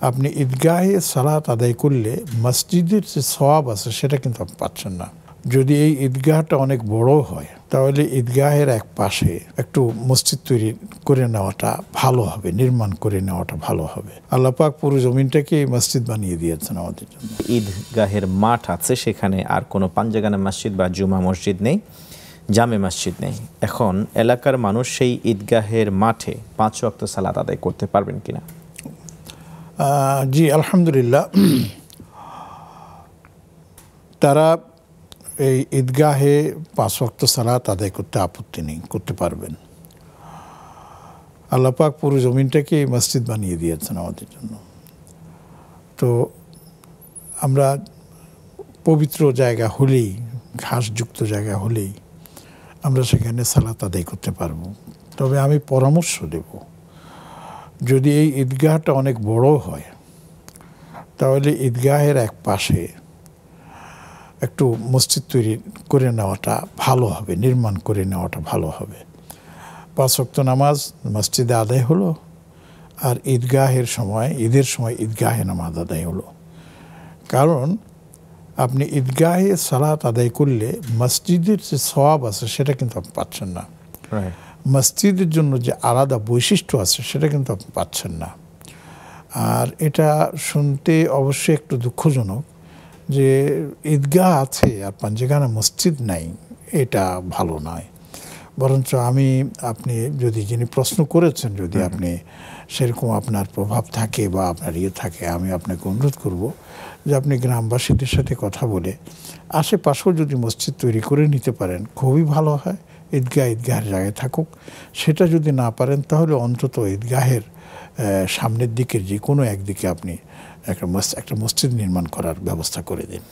আপনি ঈদগাহে সালাত আদায় করলে মসজিদের যে সওয়াব আছে সেটা কিন্তু আপনি পাচ্ছেন না। যদি এই ঈদগাহটা অনেক বড় হয় তাহলে ঈদগাহের এক পাশে একটু মসজিদ তৈরি করে নেওয়াটা ভালো হবে, নির্মাণ করে নেওয়াটা ভালো হবে। আল্লাহ পাক পুরো জমিনটাকে এই মসজিদ বানিয়ে দিয়েছেন আমাদের জন্য। ঈদগাহের মাঠ আছে, সেখানে আর কোনো পাঞ্জাগানা মসজিদ বা জুমা মসজিদ নেই, জামে মসজিদ নেই। এখন এলাকার মানুষ সেই ঈদগাহের মাঠে 5 ওয়াক্ত সালাত আদায় করতে পারবেন কিনা? জি আলহামদুলিল্লাহ, তারা এই ঈদগাহে 5 ওয়াক্ত সালাত আদায় করতে আপত্তি নেই, করতে পারবেন। আল্লাহ পাক পুরো জমিনটাকে এই মসজিদ বানিয়ে দিয়েছেন আমাদের জন্য। তো আমরা পবিত্র জায়গা হলেই, ঘাসযুক্ত জায়গা হলেই আমরা সেখানে সালাত আদায় করতে পারবো। তবে আমি পরামর্শ দেব, যদি এই ঈদগাহটা অনেক বড় হয় তাহলে ঈদগাহের এক পাশে একটু মসজিদ তৈরি করে নেওয়াটা ভালো হবে, নির্মাণ করে নেওয়াটা ভালো হবে। 5 ওয়াক্ত নামাজ মসজিদে আদায় হলো, আর ঈদগাহের সময়, ঈদের সময় ঈদগাহে নামাজ আদায় হলো। কারণ আপনি ঈদগাহে সালাত আদায় করলে মসজিদের যে সওয়াব আছে সেটা কিন্তু আপনি পাচ্ছেন না। মসজিদের জন্য যে আলাদা বৈশিষ্ট্য আছে সেটা কিন্তু আপনি পাচ্ছেন না। আর এটা শুনতে অবশ্যই একটু দুঃখজনক যে ঈদগাহ আছে আর পাঞ্জাগানা মসজিদ নাই, এটা ভালো নয়। বরঞ্চ আপনি যদি, যিনি প্রশ্ন করেছেন, যদি আপনি সেরকম আপনার প্রভাব থাকে বা আপনার থাকে, আমি আপনাকে অনুরোধ করব যে আপনি গ্রামবাসীদের সাথে কথা বলে আশেপাশেও যদি মসজিদ তৈরি করে নিতে পারেন খুবই ভালো হয়। ঈদগাহের জায়গায় থাকুক। সেটা যদি না পারেন তাহলে অন্তত ঈদগাহের সামনের দিকের যে কোনো একদিকে আপনি একটা মসজিদ নির্মাণ করার ব্যবস্থা করে দিন।